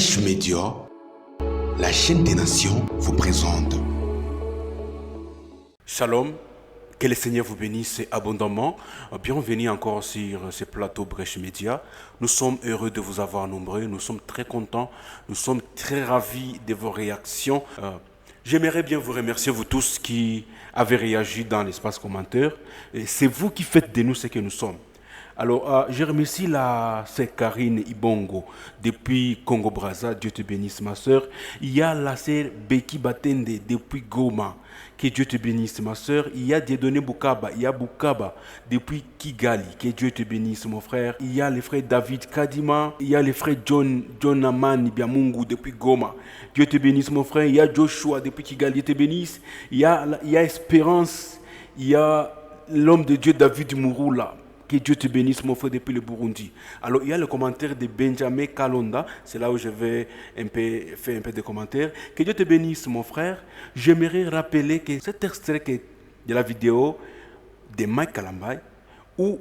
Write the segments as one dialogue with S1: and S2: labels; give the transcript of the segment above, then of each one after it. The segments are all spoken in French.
S1: Brèche Média, la chaîne des nations, vous présente.
S2: Shalom, que le Seigneur vous bénisse abondamment. Bienvenue encore sur ce plateau Brèche Média. Nous sommes heureux de vous avoir nombreux, nous sommes très contents, nous sommes très ravis de vos réactions. J'aimerais bien vous remercier, vous tous qui avez réagi dans l'espace commentaire. Et c'est vous qui faites de nous ce que nous sommes. Alors, je remercie la sœur Karine Ibongo depuis Congo-Brazza. Dieu te bénisse, ma sœur. Il y a la sœur Becky Batende depuis Goma. Que Dieu te bénisse, ma sœur. Il y a Dieudonné Boukaba. Il y a Boukaba depuis Kigali. Que Dieu te bénisse, mon frère. Il y a le frère David Kadima. Il y a le frère John Amani Biamungu depuis Goma. Dieu te bénisse, mon frère. Il y a Joshua depuis Kigali. Dieu te bénisse. Il y a Espérance. Il y a l'homme de Dieu David Mouroula. Que Dieu te bénisse, mon frère, depuis le Burundi. Alors, il y a le commentaire de Benjamin Kalonda. C'est là où je vais faire un peu de commentaires. Que Dieu te bénisse, mon frère. J'aimerais rappeler que cet extrait de la vidéo de Mike Kalambay, où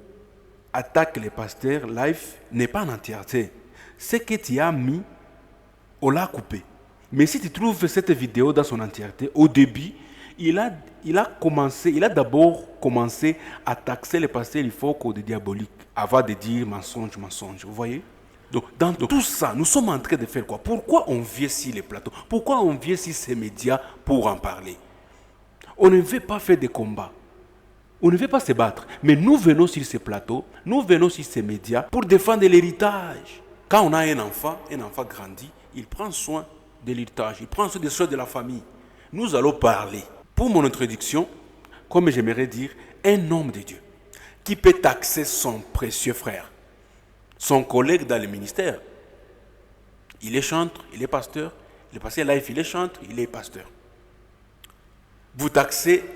S2: attaque les pasteurs live, n'est pas en entièreté. Ce que tu as mis, on l'a coupé. Mais si tu trouves cette vidéo dans son entièreté, au début, il a d'abord commencé à taxer les pasteurs Ifoko de diabolique avant de dire mensonge. Vous voyez? Donc, dans tout ça, nous sommes en train de faire quoi? Pourquoi on vient sur les plateaux? Pourquoi on vient sur ces médias pour en parler? On ne veut pas faire des combats. On ne veut pas se battre. Mais nous venons sur ces plateaux, nous venons sur ces médias pour défendre l'héritage. Quand on a un enfant grandit, il prend soin de l'héritage, il prend soin des choses de la famille. Nous allons parler. Pour mon introduction, comme j'aimerais dire, un homme de Dieu qui peut taxer son précieux frère, son collègue dans le ministère. Il est chantre, il est pasteur. Le pasteur life, il est chantre, il est pasteur. Vous taxez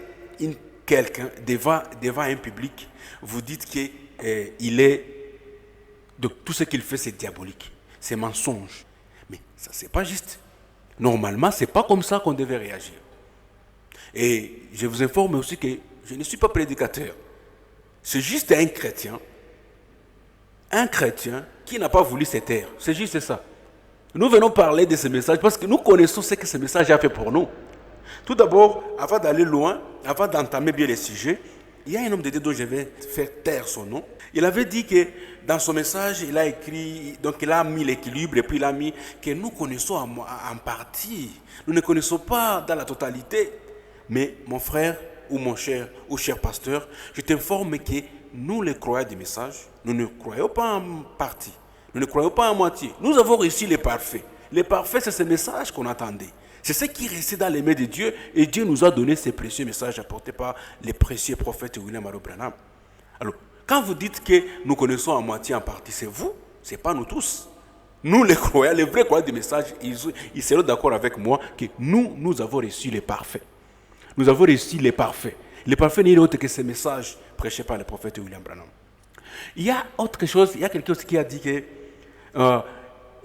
S2: quelqu'un devant un public, vous dites qu'il est... Donc tout ce qu'il fait, c'est diabolique, c'est mensonge. Mais ça, c'est pas juste. Normalement, c'est pas comme ça qu'on devait réagir. Et je vous informe aussi que je ne suis pas prédicateur. C'est juste un chrétien qui n'a pas voulu se taire. C'est juste ça. Nous venons parler de ce message parce que nous connaissons ce que ce message a fait pour nous. Tout d'abord, avant d'aller loin, avant d'entamer bien les sujets, il y a un homme de Dieu dont je vais faire taire son nom. Il avait dit que dans son message, il a écrit, donc il a mis l'équilibre et puis il a mis que nous connaissons en partie. Nous ne connaissons pas dans la totalité. Mais mon frère ou mon cher pasteur, je t'informe que nous, les croyants du message, nous ne croyons pas en partie. Nous ne croyons pas en moitié. Nous avons reçu les parfaits. Les parfaits, c'est ce message qu'on attendait. C'est ce qui restait dans les mains de Dieu. Et Dieu nous a donné ces précieux messages apportés par les précieux prophètes William Aro Branham. Alors, quand vous dites que nous connaissons en moitié en partie, c'est vous, c'est pas nous tous. Nous, les croyants, les vrais croyants du message, ils seront d'accord avec moi que nous avons reçu les parfaits. Nous avons reçu les parfaits. Les parfaits n'est autre que ces messages prêchés par le prophète William Branham. Il y a autre chose, il y a quelqu'un qui a dit que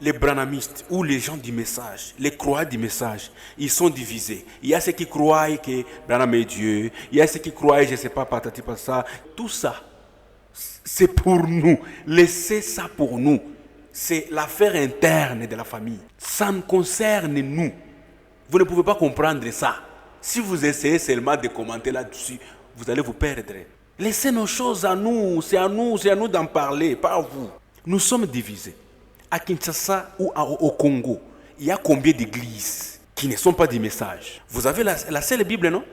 S2: les branhamistes ou les gens du message, les croyants du message, ils sont divisés. Il y a ceux qui croient que Branham est Dieu, il y a ceux qui croient, je ne sais pas, patati pas ça. Tout ça, c'est pour nous. Laissez ça pour nous. C'est l'affaire interne de la famille. Ça nous concerne nous. Vous ne pouvez pas comprendre ça. Si vous essayez seulement de commenter là-dessus, vous allez vous perdre. Laissez nos choses à nous, c'est à nous d'en parler, pas à vous. Nous sommes divisés. À Kinshasa ou au Congo, il y a combien d'églises qui ne sont pas des messages? Vous avez la seule Bible, non?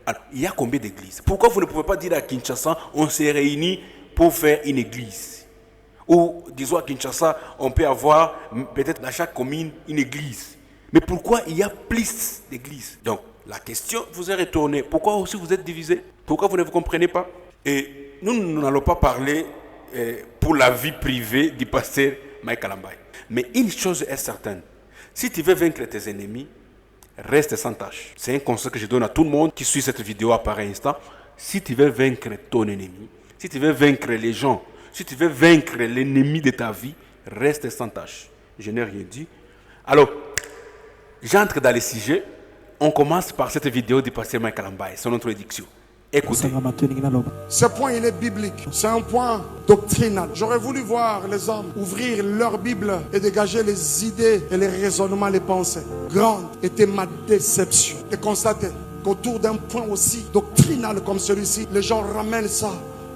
S2: Alors, il y a combien d'églises? Pourquoi vous ne pouvez pas dire à Kinshasa, on s'est réunis pour faire une église? Ou, disons à Kinshasa, on peut avoir peut-être dans chaque commune une église. Mais pourquoi il y a plus d'églises? Donc, la question vous est retournée. Pourquoi aussi vous êtes divisés? Pourquoi vous ne vous comprenez pas? Et nous n'allons pas parler pour la vie privée du pasteur Mike Kalambay. Mais une chose est certaine. Si tu veux vaincre tes ennemis, reste sans tâche. C'est un conseil que je donne à tout le monde qui suit cette vidéo à pareil instant. Si tu veux vaincre ton ennemi, si tu veux vaincre les gens, si tu veux vaincre l'ennemi de ta vie, reste sans tâche. Je n'ai rien dit. Alors, j'entre dans les sujets. On commence par cette vidéo du pasteur Mike Kalambay, son introduction. Écoutez.
S3: Ce point, il est biblique. C'est un point doctrinal. J'aurais voulu voir les hommes ouvrir leur Bible et dégager les idées et les raisonnements, les pensées. Grande était ma déception de constater qu'autour d'un point aussi doctrinal comme celui-ci, les gens ramènent ça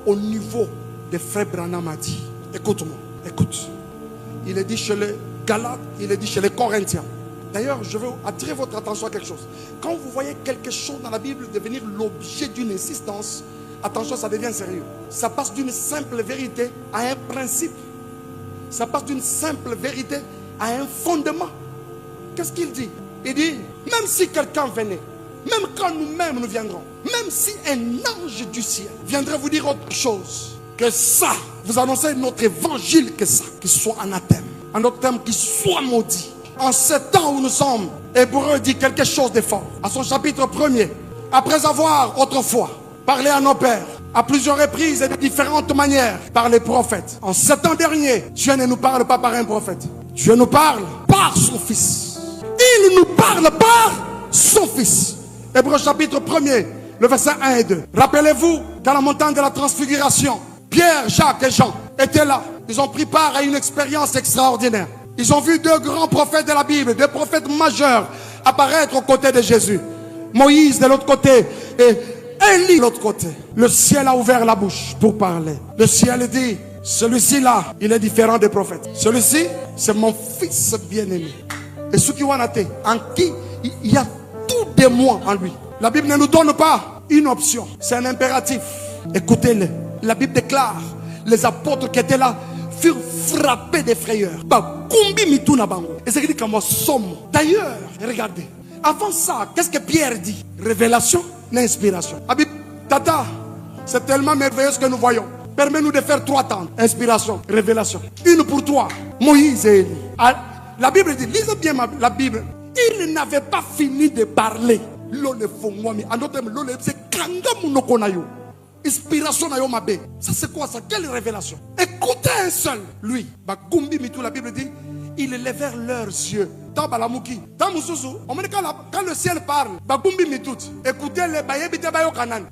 S3: au niveau des frères Branham a dit. Écoute-moi, écoute. Il est dit chez les Galates, il est dit chez les Corinthiens. D'ailleurs, je veux attirer votre attention à quelque chose. Quand vous voyez quelque chose dans la Bible devenir l'objet d'une insistance, attention, ça devient sérieux. Ça passe d'une simple vérité à un principe. Ça passe d'une simple vérité à un fondement. Qu'est-ce qu'il dit? Il dit, même si quelqu'un venait, même quand nous-mêmes nous viendrons, même si un ange du ciel viendrait vous dire autre chose que ça, vous annoncez notre évangile que ça, qu'il soit anathème, un autre terme, qu'il soit maudit. En ce temps où nous sommes, Hébreu dit quelque chose de fort. À son chapitre 1er, après avoir autrefois parlé à nos pères, à plusieurs reprises et de différentes manières, par les prophètes. En ce temps dernier, Dieu ne nous parle pas par un prophète. Dieu nous parle par son Fils. Il nous parle par son Fils. Hébreu chapitre 1er, le verset 1 et 2. Rappelez-vous qu'à la montagne de la transfiguration, Pierre, Jacques et Jean étaient là. Ils ont pris part à une expérience extraordinaire. Ils ont vu deux grands prophètes de la Bible, deux prophètes majeurs, apparaître aux côtés de Jésus. Moïse de l'autre côté et Élie de l'autre côté. Le ciel a ouvert la bouche pour parler. Le ciel dit, celui-ci là, il est différent des prophètes. Celui-ci, c'est mon fils bien-aimé. Et ce qui en qui il y a tout de moi en lui. La Bible ne nous donne pas une option, c'est un impératif. Écoutez-le. La Bible déclare, les apôtres qui étaient là furent frappés de frayeur. D'ailleurs, regardez, avant ça, qu'est-ce que Pierre dit? Révélation, inspiration. Tata, c'est tellement merveilleux ce que nous voyons. Permets-nous de faire 3 temps. Inspiration, révélation. Une pour toi, Moïse et Élie. La Bible dit, lisez bien la Bible. Il n'avait pas fini de parler. Inspiration na yo mabe. Ça c'est quoi ça? Quelle révélation? Écoutez un seul. Lui, Bagumbi Mitou, la Bible dit, ils levèrent leurs yeux. Quand le ciel parle, Bagumbi Mitout, écoutez les bayebite bayo kanan.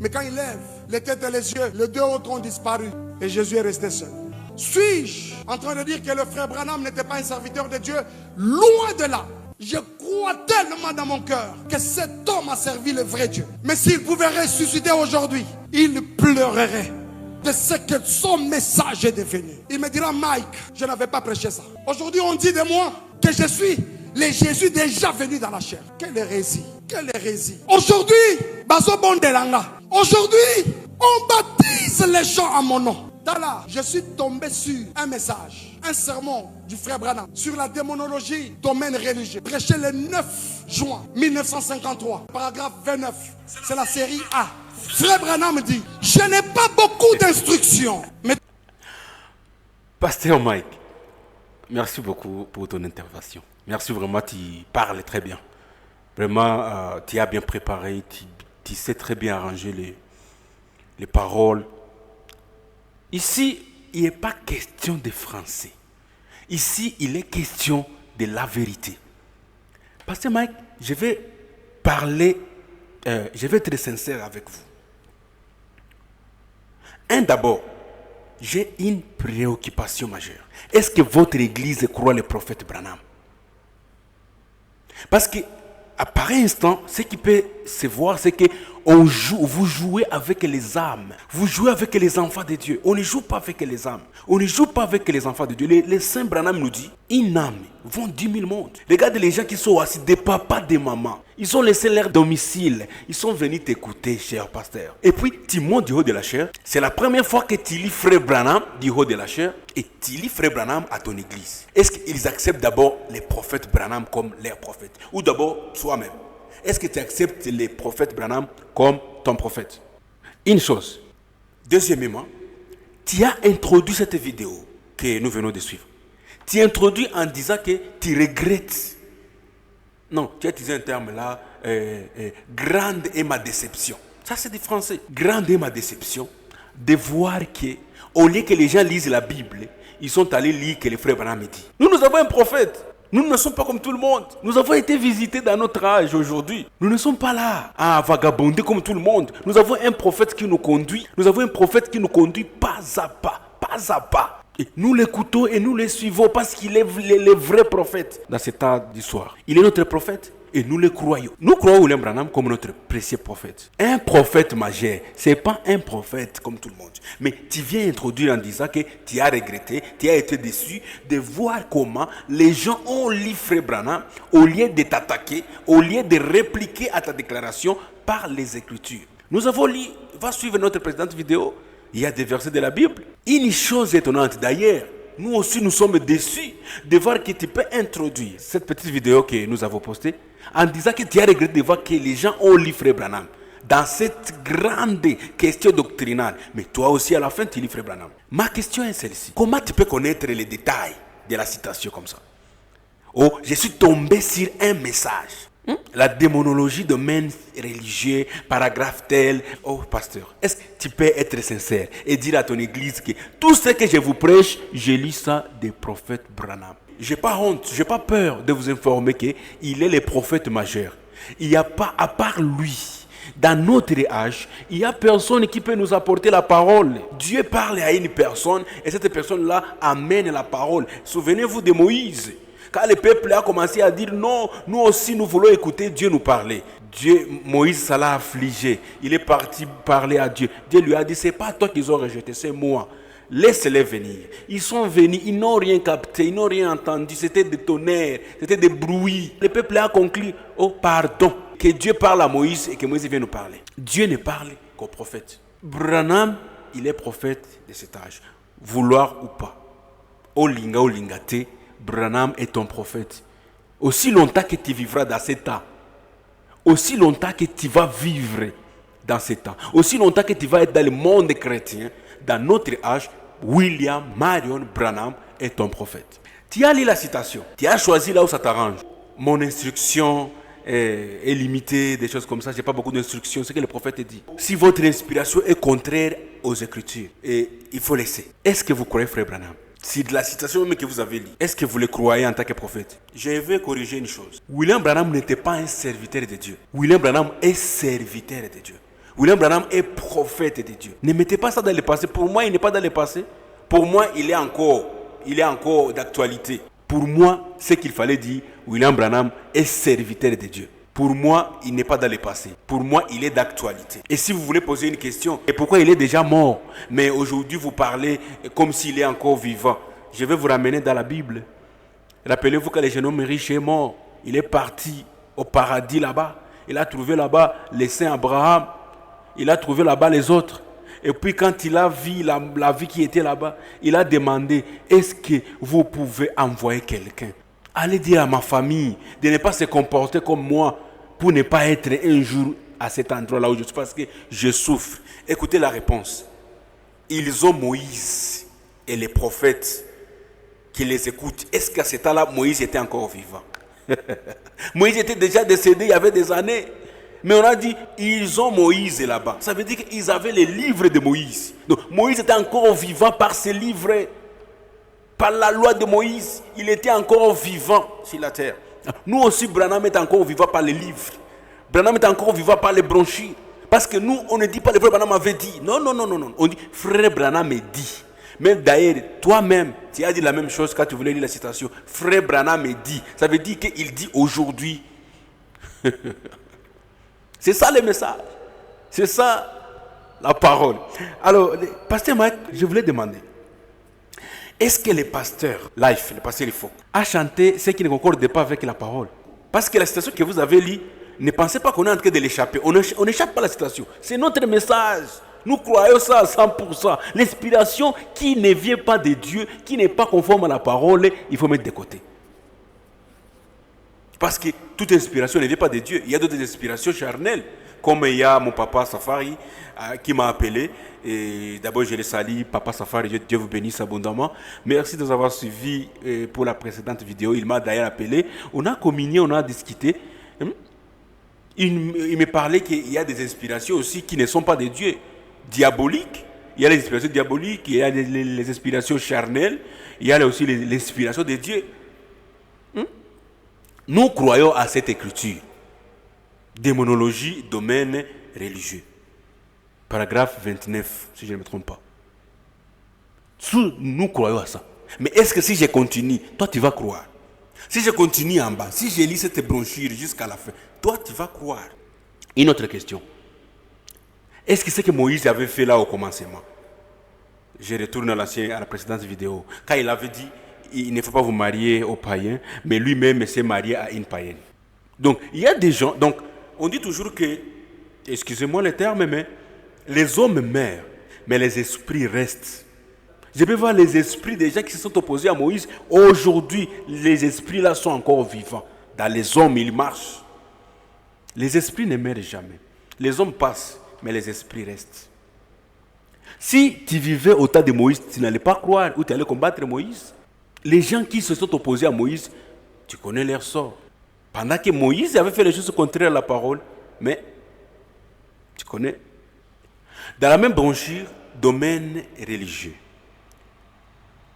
S3: Mais quand il lève les têtes et les yeux, les deux autres ont disparu et Jésus est resté seul. Suis-je en train de dire que le frère Branham n'était pas un serviteur de Dieu? Loin de là. Je crois tellement dans mon cœur que cet homme a servi le vrai Dieu. Mais s'il pouvait ressusciter aujourd'hui, il pleurerait de ce que son message est devenu. Il me dira, Mike, je n'avais pas prêché ça. Aujourd'hui, on dit de moi que je suis le Jésus déjà venu dans la chair. Quelle hérésie, quelle hérésie. Aujourd'hui, aujourd'hui, on baptise les gens à mon nom. Là, je suis tombé sur un message, un sermon du frère Branham sur la démonologie, domaine religieux, prêché le 9 juin 1953, paragraphe 29. C'est la série A. Frère Branham dit, je n'ai pas beaucoup d'instructions. Mais...
S2: Pasteur Mike, merci beaucoup pour ton intervention. Merci vraiment, tu parles très bien. Vraiment, tu as bien préparé, tu sais très bien arranger les paroles. Ici, il n'est pas question de français. Ici, il est question de la vérité. Pasteur Mike, je vais parler, je vais être sincère avec vous. D'abord, j'ai une préoccupation majeure. Est-ce que votre église croit le prophète Branham? Parce que, à pareil instant, ce qui peut se voir, c'est que vous jouez avec les âmes. Vous jouez avec les enfants de Dieu. On ne joue pas avec les âmes. On ne joue pas avec les enfants de Dieu. Les saints Branham nous dit, une âme vont 10 000 mondes. Regardez les gens qui sont assis, des papas, des mamans. Ils ont laissé leur domicile. Ils sont venus t'écouter, cher pasteur. Et puis, tu montes du haut de la chair. C'est la première fois que tu lis frère Branham du haut de la chair et tu lis frère Branham à ton église. Est-ce qu'ils acceptent d'abord les prophètes Branham comme leurs prophètes? Ou d'abord soi-même? Est-ce que tu acceptes les prophètes Branham comme ton prophète? Une chose. Deuxièmement, tu as introduit cette vidéo que nous venons de suivre. Tu as introduit en disant que tu regrettes. Non, tu as utilisé un terme là, grande est ma déception. Ça c'est du français. Grande est ma déception de voir que, au lieu que les gens lisent la Bible, ils sont allés lire que le frère Branham dit. Nous avons un prophète. Nous ne sommes pas comme tout le monde. Nous avons été visités dans notre âge aujourd'hui. Nous ne sommes pas là à vagabonder comme tout le monde. Nous avons un prophète qui nous conduit. Nous avons un prophète qui nous conduit pas à pas, pas à pas. Et nous l'écoutons et nous le suivons parce qu'il est le vrai prophète dans cet temps d'histoire. Il est notre prophète et nous le croyons. Nous croyons William Branham comme notre précieux prophète. Un prophète majeur, ce n'est pas un prophète comme tout le monde. Mais tu viens introduire en disant que tu as regretté, tu as été déçu de voir comment les gens ont lu Frère Branham au lieu de t'attaquer, au lieu de répliquer à ta déclaration par les Écritures. Nous avons lu, va suivre notre précédente vidéo. Il y a des versets de la Bible. Une chose étonnante d'ailleurs, nous aussi nous sommes déçus de voir que tu peux introduire cette petite vidéo que nous avons postée en disant que tu as regretté de voir que les gens ont lu Frère Branham dans cette grande question doctrinale. Mais toi aussi à la fin tu lis Frère Branham. Ma question est celle-ci. Comment tu peux connaître les détails de la citation comme ça? Oh, je suis tombé sur un message. La démonologie de domaine religieux, paragraphe tel. Oh, pasteur, est-ce que tu peux être sincère et dire à ton église que tout ce que je vous prêche, je lis ça des prophètes Branham? Je n'ai pas honte, je n'ai pas peur de vous informer qu'il est le prophète majeur. Il n'y a pas, à part lui, dans notre âge, il n'y a personne qui peut nous apporter la parole. Dieu parle à une personne et cette personne-là amène la parole. Souvenez-vous de Moïse. Quand le peuple a commencé à dire non, nous aussi nous voulons écouter Dieu nous parler. Moïse, ça l'a affligé. Il est parti parler à Dieu. Dieu lui a dit, c'est pas toi qu'ils ont rejeté, c'est moi. Laisse-les venir. Ils sont venus, ils n'ont rien capté, ils n'ont rien entendu. C'était des tonnerres, c'était des bruits. Le peuple a conclu, oh pardon, que Dieu parle à Moïse et que Moïse vienne nous parler. Dieu ne parle qu'au prophète. Branham, il est prophète de cet âge. Vouloir ou pas. Olinga ou lingate. Branham est ton prophète. Aussi longtemps que tu vivras dans ce temps, aussi longtemps que tu vas vivre dans ce temps, aussi longtemps que tu vas être dans le monde chrétien, dans notre âge, William Marion Branham est ton prophète. Tu as lu la citation, tu as choisi là où ça t'arrange. Mon instruction est limitée, des choses comme ça, je n'ai pas beaucoup d'instructions, c'est ce que le prophète dit. Si votre inspiration est contraire aux Écritures, et il faut laisser. Est-ce que vous croyez, Frère Branham? Si de la citation même que vous avez lue, est-ce que vous le croyez en tant que prophète? Je vais corriger une chose. William Branham n'était pas un serviteur de Dieu. William Branham est serviteur de Dieu. William Branham est prophète de Dieu. Ne mettez pas ça dans le passé. Pour moi, il n'est pas dans le passé. Pour moi, il est encore d'actualité. Pour moi, ce qu'il fallait dire, William Branham est serviteur de Dieu. Pour moi, il n'est pas dans le passé. Pour moi, il est d'actualité. Et si vous voulez poser une question, et pourquoi il est déjà mort, mais aujourd'hui vous parlez comme s'il est encore vivant, je vais vous ramener dans la Bible. Rappelez-vous que le jeune homme riche est mort. Il est parti au paradis là-bas. Il a trouvé là-bas les saints Abraham. Il a trouvé là-bas les autres. Et puis quand il a vu la vie qui était là-bas, il a demandé, est-ce que vous pouvez envoyer quelqu'un? Allez dire à ma famille de ne pas se comporter comme moi pour ne pas être un jour à cet endroit-là où je suis parce que je souffre. Écoutez la réponse. Ils ont Moïse et les prophètes qui les écoutent. Est-ce qu'à ce temps-là, Moïse était encore vivant? Moïse était déjà décédé il y avait des années. Mais on a dit, ils ont Moïse là-bas. Ça veut dire qu'ils avaient les livres de Moïse. Donc Moïse était encore vivant par ses livres. Par la loi de Moïse, il était encore vivant sur la terre. Nous aussi, Branham est encore vivant par les livres. Branham est encore vivant par les brochures. Parce que nous, on ne dit pas le frère Branham avait dit. Non. On dit frère Branham est dit. Même d'ailleurs, toi-même, tu as dit la même chose quand tu voulais lire la citation. Frère Branham est dit. Ça veut dire qu'il dit aujourd'hui. C'est ça le message. C'est ça la parole. Alors, pasteur Mike, je voulais demander. Est-ce que le pasteur Life, le pasteur Ifo, a chanté ce qui ne concorde pas avec la parole? Parce que la citation que vous avez lue, ne pensez pas qu'on est en train de l'échapper. On n'échappe pas à la citation. C'est notre message. Nous croyons ça à 100%. L'inspiration qui ne vient pas de Dieu, qui n'est pas conforme à la parole, il faut mettre de côté. Parce que toute inspiration ne vient pas de Dieu. Il y a d'autres inspirations charnelles. Comme il y a mon papa Safari qui m'a appelé. Et d'abord, je le salue, papa Safari, Dieu vous bénisse abondamment. Merci de nous avoir suivis pour la précédente vidéo. Il m'a d'ailleurs appelé. On a communié, on a discuté. Il me parlait qu'il y a des inspirations aussi qui ne sont pas de Dieu, diaboliques. Il y a les inspirations diaboliques, il y a les inspirations charnelles, il y a aussi les inspirations de Dieu. Nous croyons à cette écriture. Démonologie, domaine religieux. Paragraphe 29, si je ne me trompe pas. Nous croyons à ça. Mais est-ce que si je continue, toi tu vas croire? Si je continue en bas, si je lis cette brochure jusqu'à la fin, toi tu vas croire. Une autre question. Est-ce que c'est que Moïse avait fait là au commencement? Je retourne à la précédente vidéo. Quand il avait dit, il ne faut pas vous marier aux païens, mais lui-même s'est marié à une païenne. Donc, il y a des gens, donc, on dit toujours que, excusez-moi le terme, mais les hommes meurent, mais les esprits restent. Je peux voir les esprits des gens qui se sont opposés à Moïse. Aujourd'hui, les esprits là sont encore vivants. Dans les hommes, ils marchent. Les esprits ne meurent jamais. Les hommes passent, mais les esprits restent. Si tu vivais au temps de Moïse, tu n'allais pas croire ou tu allais combattre Moïse. Les gens qui se sont opposés à Moïse, tu connais leur sort. Pendant que Moïse avait fait les choses contraires à la parole, mais tu connais. Dans la même brochure, domaine religieux.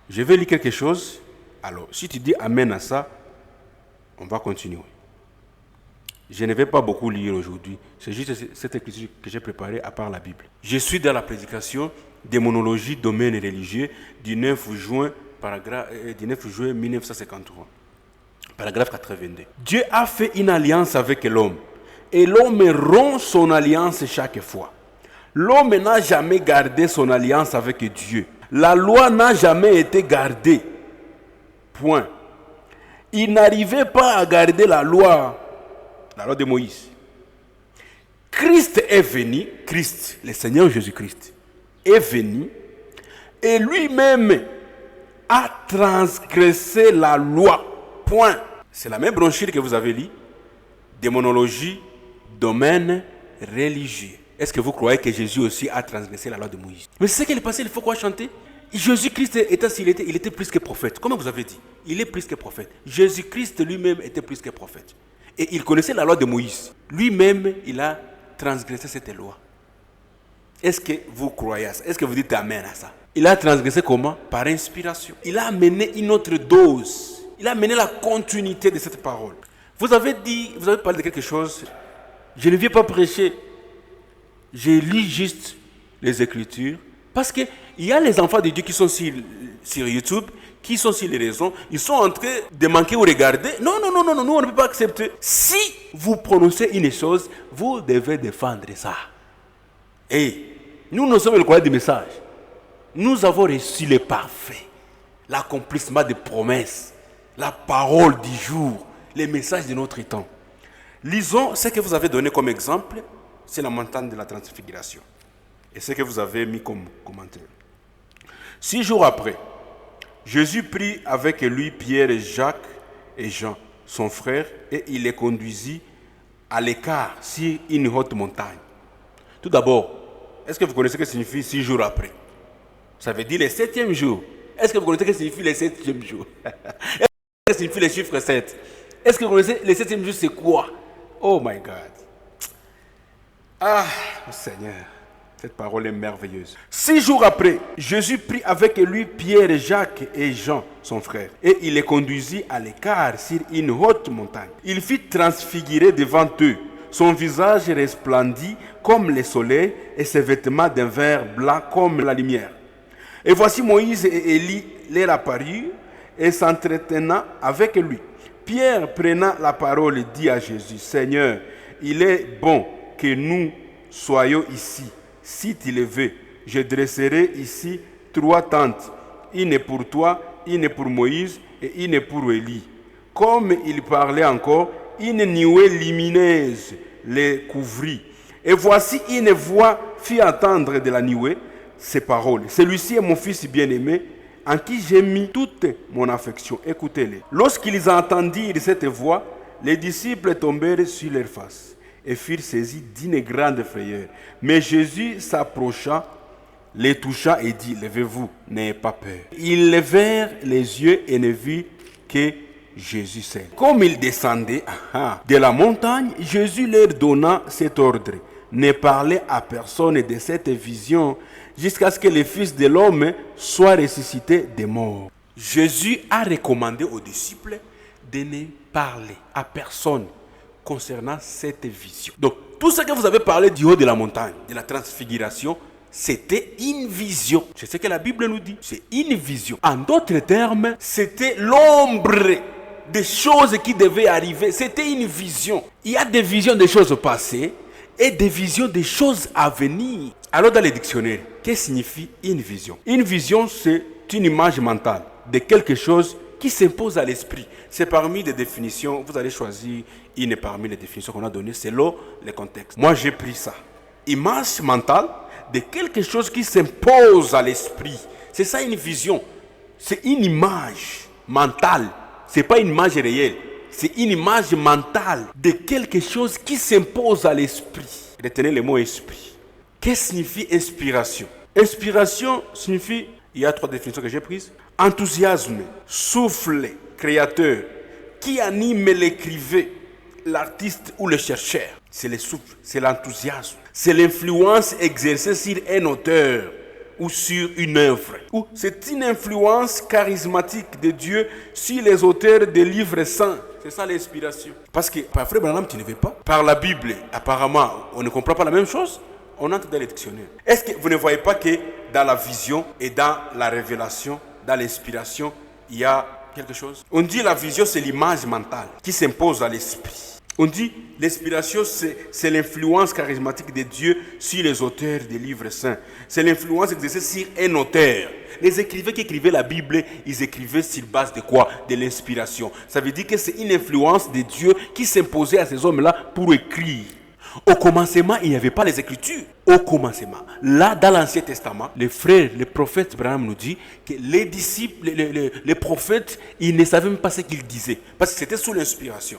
S2: Je vais lire quelque chose. Alors, si tu dis Amen à ça, on va continuer. Je ne vais pas beaucoup lire aujourd'hui. C'est juste cette écriture que j'ai préparée à part la Bible. Je suis dans la prédication démonologie, domaine religieux du 9 juin 1953. Paragraphe 82. Dieu a fait une alliance avec l'homme et l'homme rompt son alliance chaque fois. L'homme n'a jamais gardé son alliance avec Dieu. La loi n'a jamais été gardée. Point. Il n'arrivait pas à garder la loi de Moïse. Christ est venu, Christ, le Seigneur Jésus-Christ, est venu et lui-même a transgressé la loi. Point. C'est la même brochure que vous avez lue. Démonologie, domaine religieux. Est-ce que vous croyez que Jésus aussi a transgressé la loi de Moïse? Mais c'est ce qu'il est passé, il faut quoi chanter? Jésus-Christ il était plus que prophète. Comment vous avez dit? Il est plus que prophète. Jésus-Christ lui-même était plus que prophète. Et il connaissait la loi de Moïse. Lui-même, il a transgressé cette loi. Est-ce que vous croyez à ça? Est-ce que vous dites Amen à ça? Il a transgressé comment? Par inspiration. Il a amené une autre dose. Il a amené la continuité de cette parole. Vous avez parlé de quelque chose. Je ne viens pas prêcher. Je lis juste les Écritures. Parce qu'il y a les enfants de Dieu qui sont sur YouTube, qui sont sur les réseaux, ils sont en train de manquer ou regarder. Non, nous on ne peut pas accepter. Si vous prononcez une chose, vous devez défendre ça. Et nous sommes le croyant du message. Nous avons reçu le parfait, l'accomplissement des promesses, la parole du jour, les messages de notre temps. Lisons ce que vous avez donné comme exemple, c'est la montagne de la transfiguration. Et ce que vous avez mis comme commentaire. 6 jours après, Jésus prit avec lui Pierre, Jacques et Jean, son frère, et il les conduisit à l'écart sur une haute montagne. Tout d'abord, est-ce que vous connaissez ce que signifie 6 jours après? Ça veut dire le 7e jour. Est-ce que vous connaissez ce que signifie le 7e jour? Est-ce que signifie le chiffre 7? Est-ce que vous connaissez le 7e jour, c'est quoi? Oh my God. Ah, Seigneur. Cette parole est merveilleuse. 6 jours après, Jésus prit avec lui Pierre, Jacques et Jean, son frère, et il les conduisit à l'écart sur une haute montagne. Il fit transfigurer devant eux. Son visage resplendit comme le soleil et ses vêtements d'un vert blanc comme la lumière. Et voici Moïse et Élie leur apparurent et s'entretenant avec lui. Pierre, prenant la parole, dit à Jésus, « Seigneur, il est bon que nous soyons ici. Si tu le veux, je dresserai ici 3 tentes, une pour toi, une pour Moïse et une pour Élie. » Comme il parlait encore, une nuée lumineuse les couvrit. Et voici une voix fit entendre de la nuée ces paroles. « Celui-ci est mon fils bien-aimé, en qui j'ai mis toute mon affection. Écoutez-les. » Lorsqu'ils entendirent cette voix, les disciples tombèrent sur leur face et furent saisis d'une grande frayeur. Mais Jésus s'approcha, les toucha et dit, « Levez-vous, n'ayez pas peur. » Ils levèrent les yeux et ne virent que Jésus seul. Comme ils descendaient de la montagne, Jésus leur donna cet ordre, « Ne parlez à personne de cette vision jusqu'à ce que le Fils de l'homme soit ressuscité des morts. » Jésus a recommandé aux disciples de ne parler à personne concernant cette vision. Donc, tout ce que vous avez parlé du haut de la montagne, de la transfiguration, c'était une vision. C'est ce que la Bible nous dit. C'est une vision. En d'autres termes, c'était l'ombre des choses qui devaient arriver. C'était une vision. Il y a des visions des choses passées et des visions des choses à venir. Alors dans les dictionnaires, qu'est-ce que signifie une vision? Une vision, c'est une image mentale de quelque chose qui s'impose à l'esprit. C'est parmi les définitions, vous allez choisir une parmi les définitions qu'on a données selon les contextes. Moi, j'ai pris ça. Image mentale de quelque chose qui s'impose à l'esprit. C'est ça une vision. C'est une image mentale. Ce n'est pas une image réelle. C'est une image mentale de quelque chose qui s'impose à l'esprit. Retenez le mot esprit. Qu'est-ce que signifie inspiration? Inspiration signifie, il y a 3 définitions que j'ai prises. Enthousiasme, souffle créateur qui anime l'écrivain, l'artiste ou le chercheur. C'est le souffle, c'est l'enthousiasme. C'est l'influence exercée sur un auteur ou sur une œuvre. Ou c'est une influence charismatique de Dieu sur les auteurs des livres saints. C'est ça l'inspiration. Parce que par Frère Branham, tu ne veux pas. Par la Bible, apparemment, on ne comprend pas la même chose. On entre dans les dictionnaires. Est-ce que vous ne voyez pas que dans la vision et dans la révélation, dans l'inspiration, il y a quelque chose? On dit la vision, c'est l'image mentale qui s'impose à l'esprit. On dit l'inspiration, c'est l'influence charismatique de Dieu sur les auteurs des livres saints. C'est l'influence exercée sur un auteur. Les écrivains qui écrivaient la Bible, ils écrivaient sur base de quoi? De l'inspiration. Ça veut dire que c'est une influence de Dieu qui s'imposait à ces hommes-là pour écrire. Au commencement, il n'y avait pas les Écritures. Au commencement. Là, dans l'Ancien Testament, les frères, les prophètes, Branham nous dit que les disciples, les prophètes, ils ne savaient même pas ce qu'ils disaient. Parce que c'était sous l'inspiration.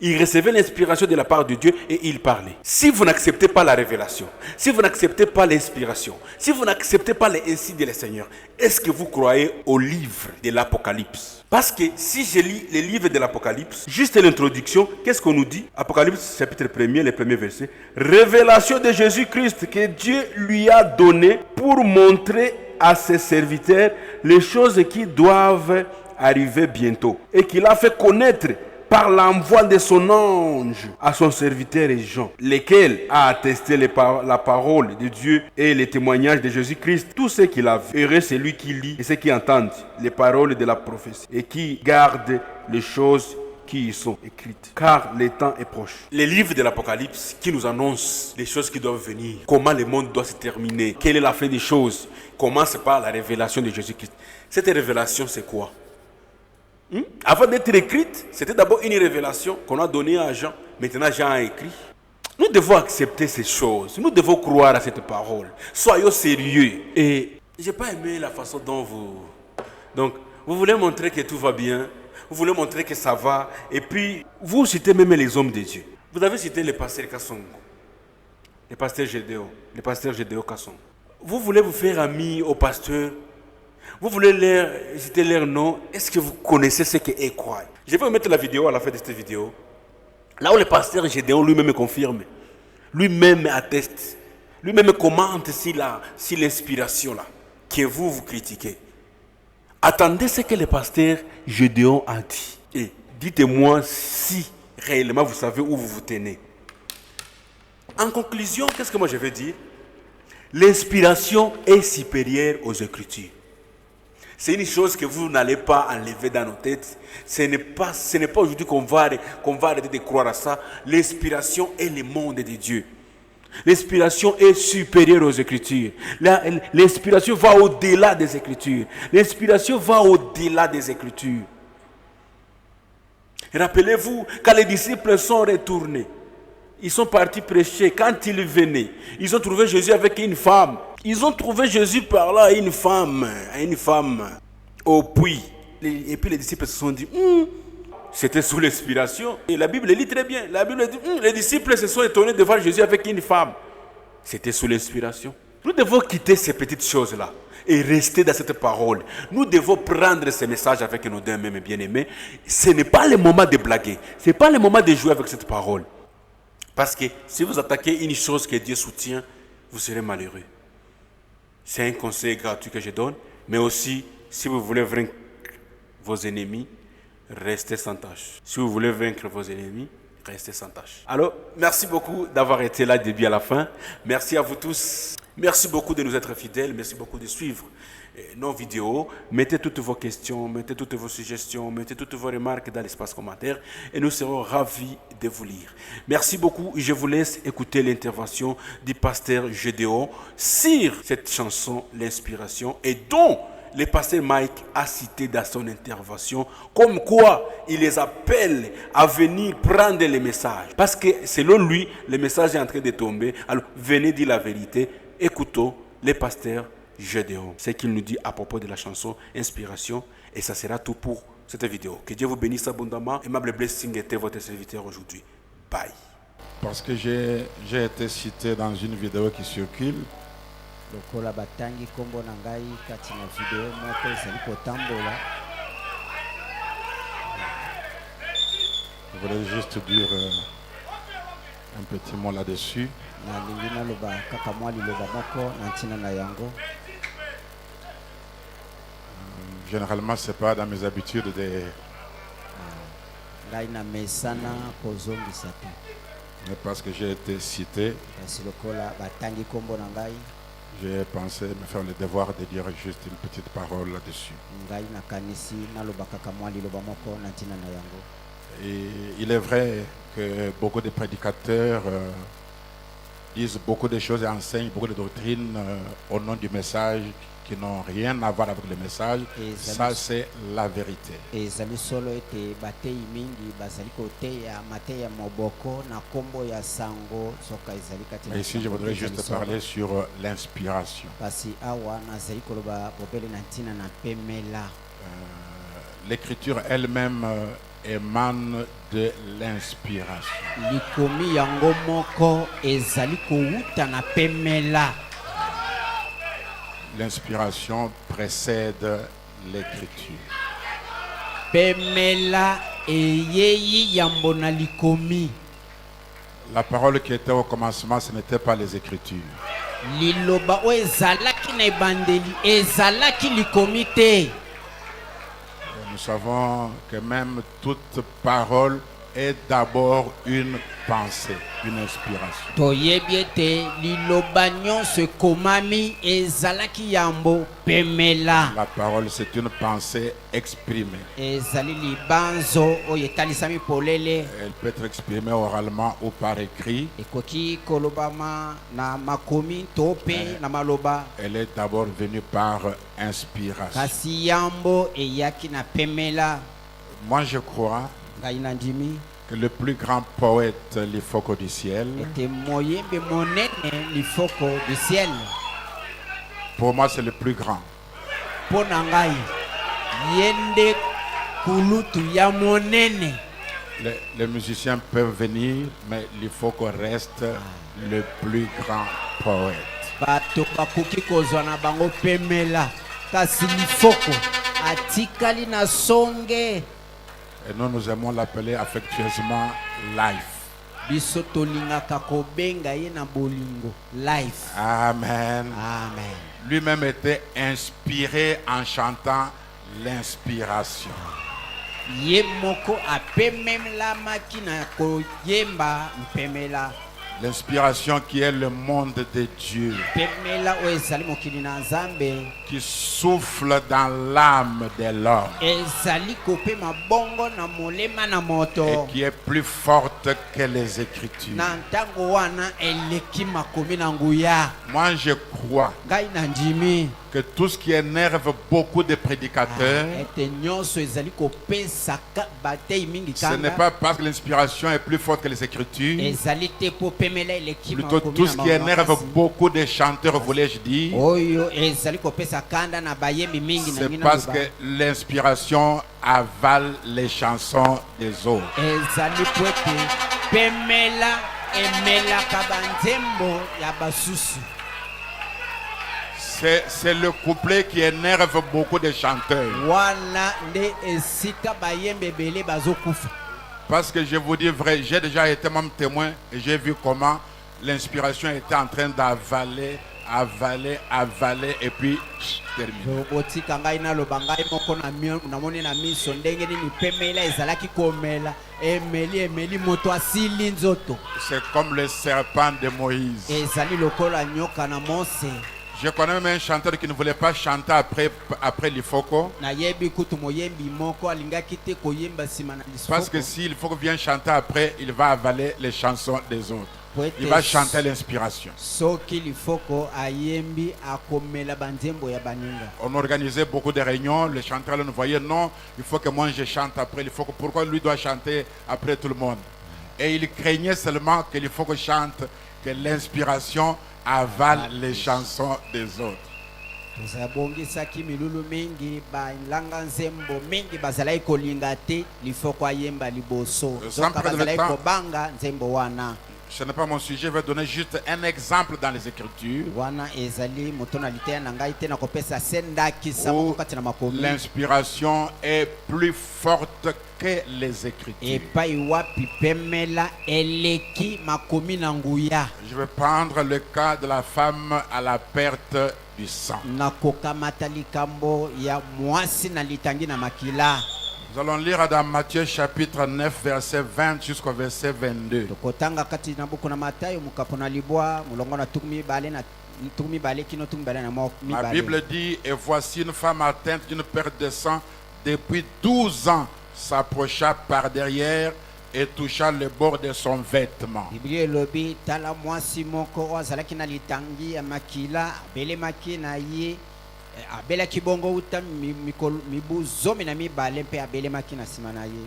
S2: Ils recevaient l'inspiration de la part de Dieu et ils parlaient. Si vous n'acceptez pas la révélation, si vous n'acceptez pas l'inspiration, si vous n'acceptez pas les ainsi de le Seigneur, est-ce que vous croyez au livre de l'Apocalypse? Parce que si je lis les livres de l'Apocalypse, juste l'introduction, qu'est-ce qu'on nous dit? Apocalypse chapitre 1er, le premier verset. Révélation de Jésus-Christ que Dieu lui a donné pour montrer à ses serviteurs les choses qui doivent arriver bientôt. Et qu'il a fait connaître par l'envoi de son ange à son serviteur Jean, lequel a attesté la parole de Dieu et les témoignages de Jésus-Christ, tout ce qu'il a vu. Heureux celui qui lit et ceux qui entendent les paroles de la prophétie et qui gardent les choses qui y sont écrites, car le temps est proche. Les livres de l'Apocalypse qui nous annoncent les choses qui doivent venir, comment le monde doit se terminer, quelle est la fin des choses, commence par la révélation de Jésus-Christ. Cette révélation, c'est quoi? Avant d'être écrite, c'était d'abord une révélation qu'on a donnée à Jean. Maintenant, Jean a écrit. Nous devons accepter ces choses. Nous devons croire à cette parole. Soyons sérieux. Et je n'ai pas aimé la façon dont vous... Donc, vous voulez montrer que tout va bien. Vous voulez montrer que ça va. Et puis, vous citez même les hommes de Dieu. Vous avez cité le pasteur Kassongo. Le pasteur Gédéon. Le pasteur Gédéon Kassongo. Vous voulez vous faire ami au pasteur. Vous voulez citer leur nom. Est-ce que vous connaissez ce qu'eux croient? Je vais vous mettre la vidéo à la fin de cette vidéo. Là où le pasteur Gédéon lui-même confirme. Lui-même atteste. Lui-même commente si l'inspiration là que vous critiquez. Attendez ce que le pasteur Gédéon a dit. Et dites-moi si réellement vous savez où vous vous tenez. En conclusion, qu'est-ce que moi je veux dire? L'inspiration est supérieure aux Écritures. C'est une chose que vous n'allez pas enlever dans nos têtes. Ce n'est pas aujourd'hui qu'on va arrêter de croire à ça. L'inspiration est le monde de Dieu. L'inspiration est supérieure aux Écritures. L'inspiration va au-delà des Écritures. L'inspiration va au-delà des Écritures. Rappelez-vous, quand les disciples sont retournés, ils sont partis prêcher. Quand ils venaient, ils ont trouvé Jésus avec une femme. Ils ont trouvé Jésus par là, une femme au puits. Et puis les disciples se sont dit, c'était sous l'inspiration. Et la Bible lit très bien. La Bible dit, les disciples se sont étonnés de voir Jésus avec une femme. C'était sous l'inspiration. Nous devons quitter ces petites choses-là et rester dans cette parole. Nous devons prendre ces messages avec nos deux mêmes bien-aimés. Ce n'est pas le moment de blaguer. Ce n'est pas le moment de jouer avec cette parole. Parce que si vous attaquez une chose que Dieu soutient, vous serez malheureux. C'est un conseil gratuit que je donne. Mais aussi, si vous voulez vaincre vos ennemis, restez sans tâche. Si vous voulez vaincre vos ennemis, restez sans tâche. Alors, merci beaucoup d'avoir été là du début à la fin. Merci à vous tous. Merci beaucoup de nous être fidèles. Merci beaucoup de suivre nos vidéos. Mettez toutes vos questions, mettez toutes vos suggestions, mettez toutes vos remarques dans l'espace commentaire et nous serons ravis de vous lire. Merci beaucoup. Je vous laisse écouter l'intervention du pasteur Gédéon sur cette chanson, l'inspiration, et dont le pasteur Mike a cité dans son intervention comme quoi il les appelle à venir prendre les messages. Parce que selon lui, le message est en train de tomber. Alors venez dire la vérité. Écoutons le pasteur Gédéon, ce qu'il nous dit à propos de la chanson Inspiration. Et ça sera tout pour cette vidéo. Que Dieu vous bénisse abondamment. Aimable Blessing était votre serviteur aujourd'hui. Bye.
S4: Parce que j'ai été cité dans une vidéo qui circule.
S5: lokola batangi kombo na ngai kati na video moko ezali kotambola.
S4: Je voulais juste dire un petit mot là-dessus.
S5: Nalingi naloba kaka mwa liloba moko na ntina na yango.
S4: Généralement, c'est pas dans mes habitudes de...
S5: ngai na mesana kozongisa te.
S4: Mais parce que j'ai été cité,
S5: kasi lokola batangi kombo na ngai
S4: j'ai pensé me faire le devoir de dire juste une petite parole là-dessus.
S5: ngai nakanisi naloba kaka mwa liloba moko na ntina na yango.
S4: Et il est vrai que beaucoup de prédicateurs disent beaucoup de choses et enseignent beaucoup de doctrines au nom du message qui n'ont rien à voir avec le message. Ça, c'est la vérité.
S5: ezali solo ete batei mingi bazali koteya mateya moboko na kombo ya sango soka ezali kati na.
S4: Mais ici, je voudrais juste parler sur l'inspiration.
S5: kasi awa nazali koloba bobele na ntina na pemela.
S4: L'écriture elle-même émane de l'inspiration.
S5: likomi yango moko ezali kouta na pemela.
S4: L'inspiration précède l'écriture.
S5: Pemela eyei yambo na likomi.
S4: La parole qui était au commencement, ce n'était pas les écritures.
S5: liloba o ezalaki na ebandeli ezalaki likomi te.
S4: Nous savons que même toute parole est d'abord une pensée, une inspiration.
S5: toyebi ete liloba nyonso ekomami ezalaki yambo pemela.
S4: La parole, c'est une pensée exprimée.
S5: ezali libanzo oyo etalisami polele.
S4: Elle peut être exprimée oralement ou par écrit.
S5: ekoki kolobama na makomi to pe na maloba.
S4: Elle est d'abord venue par inspiration.
S5: kasi yambo eyaki na pemela.
S4: Moi, je crois
S5: ngai nandimi
S4: que le plus grand poète, l'Ifoko du ciel,
S5: ete moyembe monene lifoko du ciel.
S4: pour moi, c'est le plus grand.
S5: mpo na ngai yende kulutu ya monene.
S4: Les musiciens peuvent venir, mais l'Ifoko reste le plus grand poète.
S5: bato bakoki kozwa na bango pemela kasi lifoko atikali na songe.
S4: Et nous aimons l'appeler affectueusement life.
S5: biso tolingaka kobenga ye na bolingo life.
S4: Amen.
S5: amen.
S4: Lui-même était inspiré en chantant l'inspiration.
S5: ye moko apemelamaki na koyemba mpemela.
S4: L'inspiration qui est le monde de Dieu,
S5: pemela oyo ezali mokili na nzambe
S4: qui souffle dans l'âme de l'homme
S5: ezali kopema bongo na molema na
S4: et
S5: moto.
S4: qui est plus forte que les Écritures.
S5: na ntango wana eleki makomi na nguya.
S4: Moi, je crois
S5: ngai na ndimi
S4: que tout ce qui énerve beaucoup de prédicateurs,
S5: ete nyonso ezali kopesaka batei mingi
S4: ce n'est
S5: kanga.
S4: pas parce que l'inspiration est plus forte que les Écritures.
S5: ezali te po pemela eleki
S4: Plutôt
S5: makomi
S4: tout
S5: na
S4: ce qui énerve
S5: makasi.
S4: beaucoup de chanteurs, voulais-je dire,
S5: oyo ezali kopesa kanda na bayembi mingi na
S4: c'est
S5: ngina
S4: parce
S5: loba.
S4: que l'inspiration avale les chansons des autres.
S5: ezali po ete pemela emelaka banzembo ya basusu.
S4: C'est le couplet qui énerve beaucoup de chanteurs.
S5: wana nde esika bayembe ebele bazokufa.
S4: Parce que je vous dis vrai, j'ai déjà été même témoin et j'ai vu comment l'inspiration était en train d'avaler avaler et puis terminer.
S5: botika ngai naloba ngai moko namoni na miso ndenge nini pemela ezalaki komela emeli moto asili nzoto.
S4: C'est comme le serpent de Moïse.
S5: Ezali lokola nyoka na Mose.
S4: Je connais même un chanteur qui ne voulait pas chanter après l'Ifoko. Parce que si l'Ifoko vient chanter après, il va avaler les chansons des autres. Il va chanter l'inspiration. On organisait beaucoup de réunions. Les chanteurs nous voyaient, non, il faut que moi je chante après l'Ifoko. Pourquoi lui doit chanter après tout le monde? Et il craignait seulement que l'Ifoko chante, que l'inspiration avale les chansons des autres. Ce n'est pas mon sujet, je vais donner juste un exemple dans les Écritures où l'inspiration est plus forte que les Écritures. Je vais prendre le cas de la femme à la perte du sang. Nous allons lire dans Matthieu chapitre 9 verset 20 jusqu'au verset 22. La Bible dit, et voici une femme atteinte d'une perte de sang depuis 12 ans s'approcha par derrière et toucha le bord de son vêtement.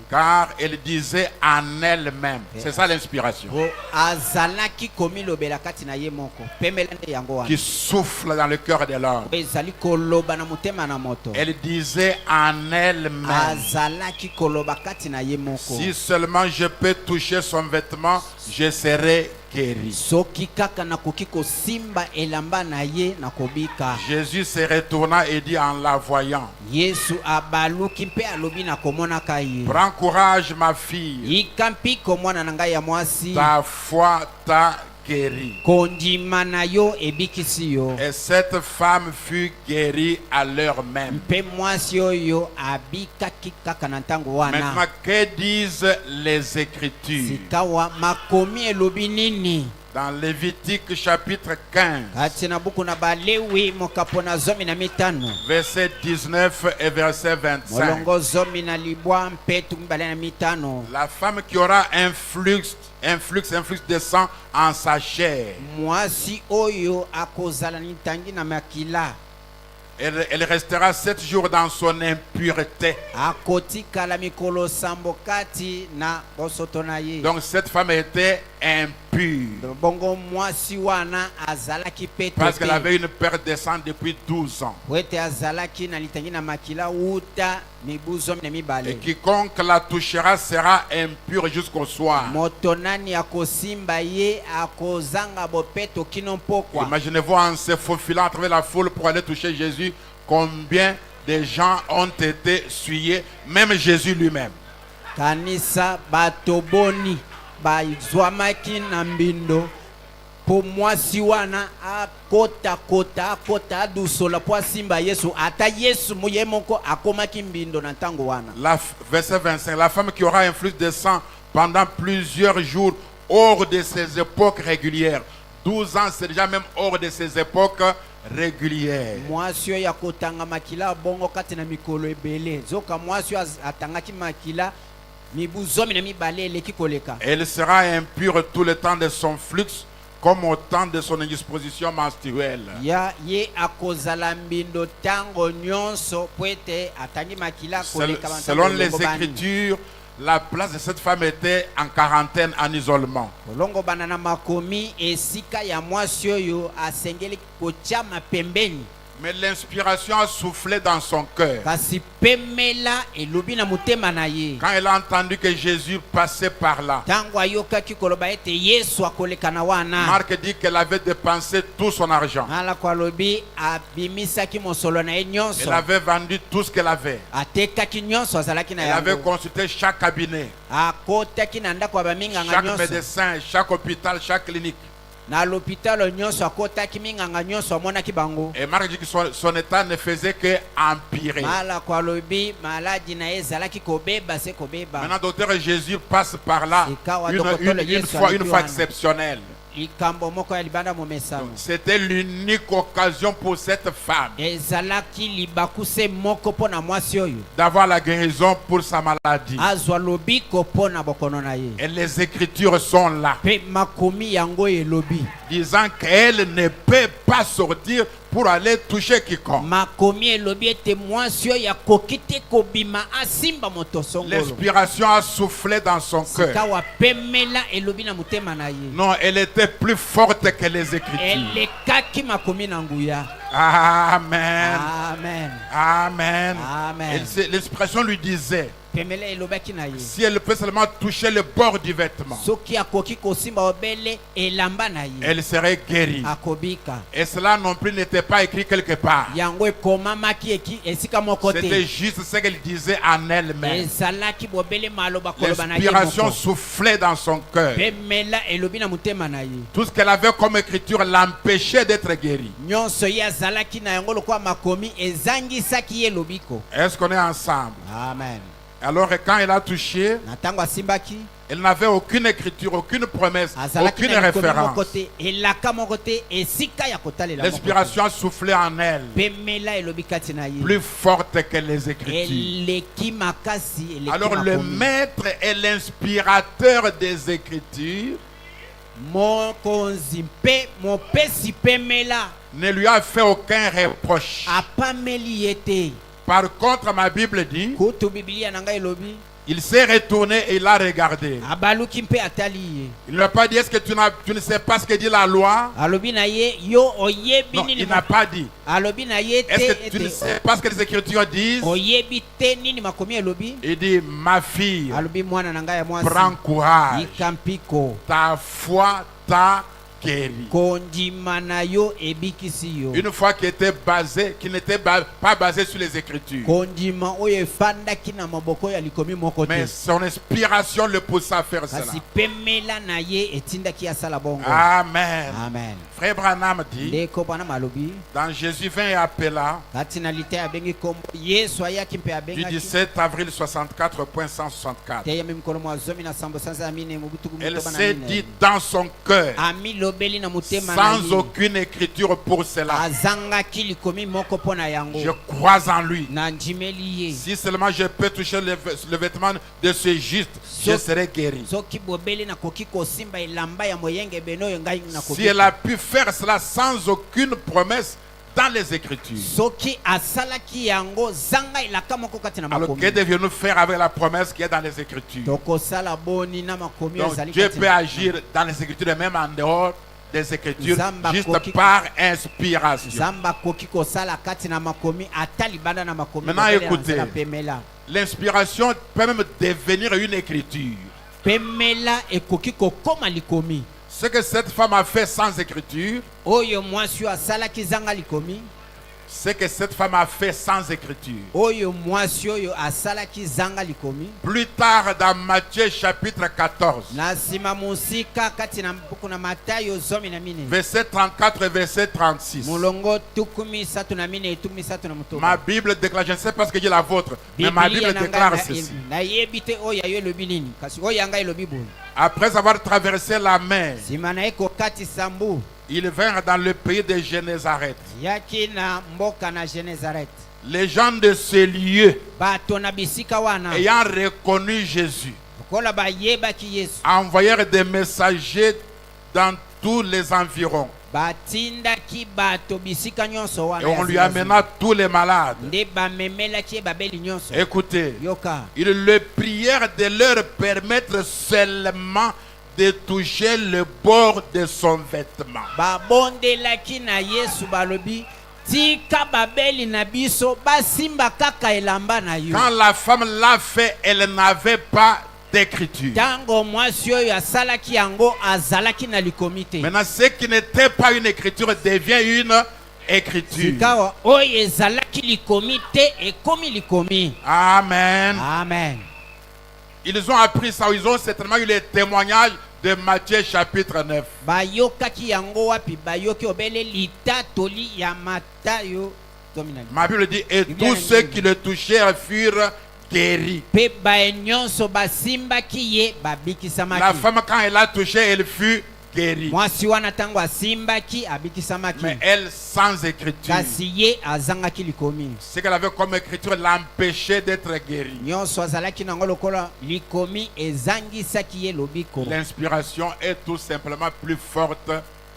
S4: Car elle disait en elle-même, c'est ça l'inspiration, qui souffle dans le cœur de l'homme. Elle disait en elle-même, si seulement je peux toucher son vêtement, je serai guéri. Jésus se retourna et dit en la voyant, prends courage ma fille, ta foi t'a guéri. Et cette femme fut guérie à l'heure même. Maintenant, que disent les Écritures? Dans Lévitique chapitre 15, verset 19 et verset 25. La femme qui aura un flux de sang en sa chair, elle restera 7 jours dans son impureté. Donc cette femme était impure parce qu'elle avait une perte de sang depuis 12 ans. Et quiconque la touchera sera impur jusqu'au soir. Imaginez-vous en se faufilant à travers la foule pour aller toucher Jésus, combien de gens ont été souillés, même Jésus lui-même.
S5: Po mwasi wana akota dusola po simba Yesu ata Yesu moye moko akomaki mbindo na ntango wana.
S4: Verset 25, la femme qui aura un flux de sang pendant plusieurs jours hors de ses époques régulières. 12 ans, c'est déjà même hors de ses époques régulières.
S5: Mwasi ya kotanga makila bongo kati na mikolo ebele. Zoka mwasi atangaki makila mibuzomi na mibale leki koleka.
S4: Elle sera impure tout le temps de son flux, comme au temps de son indisposition menstruelle. Selon les Écritures, la place de cette femme était en quarantaine, en isolement. Mais l'inspiration a soufflé dans son cœur. Quand elle a entendu que Jésus passait par là, Marc dit qu'elle avait dépensé tout son argent. Elle avait vendu tout ce qu'elle avait. Elle avait consulté chaque cabinet, chaque médecin, chaque hôpital, chaque clinique.
S5: na l'hôpital nyonso akotaki minganga nyonso amonaki bango.
S4: Et Marc dit que son état ne faisait que empirer.
S5: Mala kwa lobi maladi na ezalaki kobeba se kobeba.
S4: Maintenant, docteur Jésus passe par là une fois exceptionnelle.
S5: Likambo moko ya libanda mo mesamo.
S4: C'était l'unique occasion pour cette femme
S5: Ezalaki libakuse moko pona mwasi oyo.
S4: d'avoir la guérison pour sa maladie.
S5: Azwa lobiko pona bokono na ye.
S4: Et les écritures sont là,
S5: Pe makomi yango elobi.
S4: disant qu'elle ne peut pas sortir pour aller toucher quiconque.
S5: Makomi elobi ete mwasi oyo akokite kobima asimba moto songolo.
S4: L'inspiration a soufflé dans son cœur.
S5: Kawa pemela elobi na mutema na ye.
S4: Non, elle était plus forte que les écritures.
S5: Elekaki makomi na nguya.
S4: Amen.
S5: Amen.
S4: Amen.
S5: Amen.
S4: L'expression lui disait,
S5: Pemela elobaki na ye.
S4: si elle peut seulement toucher le bord du vêtement,
S5: Soki akoki kosimba obele elamba na ye.
S4: elle serait guérie.
S5: Akobika.
S4: Et cela non plus n'était pas écrit quelque part.
S5: Yango ekomamaki eki esika moko te.
S4: C'était juste ce qu'elle disait en elle-même.
S5: Ezalaki bobele maloba koloba na ye
S4: L'inspiration
S5: moko.
S4: soufflait dans son cœur.
S5: Pemela elobi na mutema na ye.
S4: Tout ce qu'elle avait comme écriture l'empêchait d'être guérie.
S5: Nyonso ye azalaki na yango lokwa makomi ezangisaki ye lobiko.
S4: Est-ce qu'on est ensemble?
S5: Amen.
S4: Alors quand elle a touché,
S5: Na tango asimbaki
S4: elle n'avait aucune écriture, aucune promesse,
S5: azalaki
S4: aucune
S5: na likomi moko
S4: référence.
S5: te elaka moko te esika ya kotalela moko te.
S4: L'inspiration a soufflé en elle,
S5: Pemela elobi kati na ye.
S4: plus forte que les écritures.
S5: Eleki makasi eleki
S4: Alors le
S5: makomi.
S4: maître et l'inspirateur des écritures
S5: Mokonzi mpe mopesi pemela
S4: ne lui a fait aucun reproche.
S5: apameli ye te.
S4: Par contre, ma Bible dit,
S5: Kutu Biblia na ngai elobi
S4: il s'est retourné et il a regardé.
S5: abaluki mpe atali ye.
S4: Il ne lui a pas dit, est-ce que tu ne sais pas ce que dit la loi?
S5: Alobi na ye yo oyebi
S4: Non,
S5: nini
S4: il n'a pas dit.
S5: alobi na ye
S4: Est-ce
S5: te
S4: que tu ne
S5: ete
S4: sais pas ce que les Écritures disent?
S5: oyebi te nini makomi elobi.
S4: Il dit, ma fille,
S5: Alobi mwana na ngai ya
S4: prends
S5: mwasi
S4: courage.
S5: ikampiko
S4: Ta foi t'a guéri.
S5: kondima na yo ebikisi yo.
S4: Une foi qui n'était pas basée sur les Écritures.
S5: Kondima oyo efandaki na maboko ya likomi moko te.
S4: Mais son inspiration le poussa à faire cela.
S5: Kasi pemela na ye etindaki asala bongo.
S4: Amen.
S5: Amen.
S4: Frère Branham dit,
S5: Ndeko bana malobi
S4: dans Jésus 20 et appela,
S5: kati na lite abengi kombo Yesu ayaki mpe
S4: du
S5: abengaki
S4: 17 avril 64.164.
S5: te yami mikono mwa zomi na sambo sanza amine mobutuku
S4: Elle
S5: mitoba na
S4: s'est
S5: mine.
S4: dit dans son cœur,
S5: Ami lobeli na mutema na
S4: sans
S5: ye.
S4: aucune écriture pour cela,
S5: Azangaki likomi moko pona yango.
S4: je crois en lui.
S5: Na njimeli ye.
S4: Si seulement je peux toucher le vêtement de ce juste, je serai guéri.
S5: Soki bobeli na koki kosimba elamba ya moyenge beno yo ngai na koki.
S4: Si elle a pu faire cela sans aucune promesse dans les Écritures,
S5: Soki asalaki yango zanga elaka moko kati na
S4: alors
S5: makomi.
S4: que devions-nous faire avec la promesse qui est dans les Écritures?
S5: Toko sala boni na makomi
S4: Donc
S5: ezali
S4: Dieu
S5: kati
S4: peut
S5: na-
S4: agir dans les Écritures et même en dehors des Écritures,
S5: Zamba
S4: juste
S5: koki-
S4: par inspiration.
S5: Zamba koki kosala kati na makomi atali banda na makomi.
S4: Maintenant,
S5: bobele na
S4: écoutez.
S5: nzela pemela.
S4: L'inspiration peut même devenir une écriture.
S5: Pemela ekoki kokoma likomi.
S4: Ce que cette femme a fait sans écriture,
S5: Oyo mwasi oyo asalaki zanga likomi.
S4: ce que cette femme a fait sans écriture.
S5: Oyo mwasi oyo asalaki zanga likomi.
S4: Plus tard dans Matthieu chapitre 14,
S5: Na sima musika kati na buku na Matayo zomi na mine.
S4: verset 34 et verset 36.
S5: Mulongo tukumi satu na mine tukumi satu na mutoba.
S4: Ma Bible déclare, je ne sais pas ce que dit la vôtre, mais ma Bible déclare ceci.
S5: Na yebite oyo yo lobi nini. Kasi oyo yanga lobi bulu.
S4: Après avoir traversé la mer,
S5: Sima na eko kati sambu.
S4: ils vinrent dans le pays de Génézareth.
S5: Yaki na mboka na Génézareth.
S4: Les gens de ce lieu,
S5: Bato na bisika wana.
S4: ayant reconnu Jésus,
S5: Kola ba yebaki Yesu.
S4: envoyèrent des messagers dans tous les environs.
S5: Batindaki bato bisika nyonso wana.
S4: Et on lui amena tous les malades.
S5: Nde bamemelaki babeli nyonso.
S4: Écoutez,
S5: Yoka.
S4: ils le prièrent de leur permettre seulement de toucher le bord de son vêtement.
S5: Babondelaki na Yesu balobi tika babeli na biso basimba kaka elamba na yo.
S4: Quand la femme l'a fait, elle n'avait pas d'écriture.
S5: Tango mwasi oyo asalaki yango azalaki na likomi te.
S4: Maintenant, ce qui n'était pas une écriture devient une écriture.
S5: Sikawa oyo ezalaki likomi te ekomi likomi.
S4: Amen.
S5: Amen.
S4: Ils ont appris ça, ils ont certainement eu les témoignages de Matthieu chapitre 9.
S5: bayokaki yango wapi? Bayoki obele litatoli ya Matayo.
S4: Ma Bible dit, et tous ceux qui le touchèrent furent guéris.
S5: Pe baenyonso basimbaki ye babikisamaki.
S4: La femme, quand elle a touché, elle fut guérie.
S5: Mwasi wana tango asimbaki abikisamaki.
S4: Mais elle sans écriture.
S5: Kasi ye azangaki likomi.
S4: Ce qu'elle avait comme écriture l'empêchait d'être guérie.
S5: Nyonso azalaki nango lokola likomi ezangisaki ye lobiko.
S4: L'inspiration est tout simplement plus forte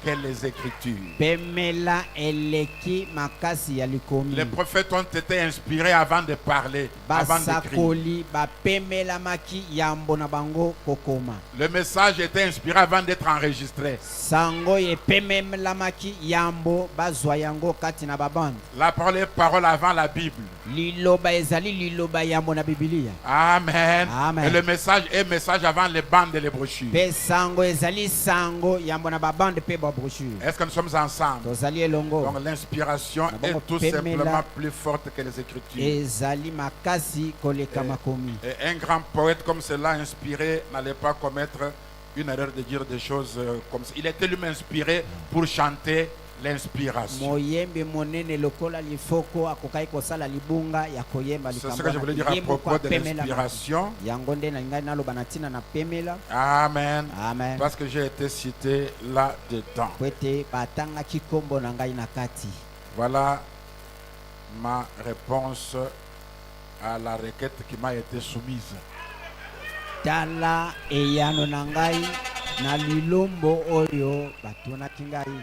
S4: que les écritures.
S5: Pemela eleki makasi ya likomi.
S4: Les prophètes ont été inspirés avant de parler, avant d'écrire.
S5: Basakoli bapemela maki yambo na bango kokoma.
S4: Le message était inspiré avant d'être enregistré.
S5: Sango ye pemela maki yambo bazwa yango kati na babande.
S4: La parole est parole avant la Bible.
S5: Liloba ezali liloba yambo na Biblia.
S4: Amen.
S5: Amen.
S4: Et le message est message avant les bandes et les brochures.
S5: Pe sango ezali sango yambo na babande pe ba brochure.
S4: Est-ce que nous sommes ensemble?
S5: Tozali elongo.
S4: Donc l'inspiration est tout simplement plus forte que les écritures.
S5: Ezali makasi koleka makomi.
S4: Et un grand poète comme cela inspiré n'allait pas commettre une erreur de dire des choses comme ça. Il était lui-même inspiré pour chanter l'inspiration.
S5: Moyembe monene lokola lifoko akokai kosala libunga ya koyemba
S4: C'est
S5: likambo.
S4: ce que je voulais dire à propos de l'inspiration.
S5: Yango nde na ngai naloba na tina na pemela.
S4: Amen.
S5: Amen.
S4: Parce que j'ai été cité là-dedans.
S5: Kwete batangaki kombo na ngai na kati.
S4: Voilà ma réponse à la requête qui m'a été soumise.
S5: Tala eyano na ngai na lilombo oyo batunaki ngai.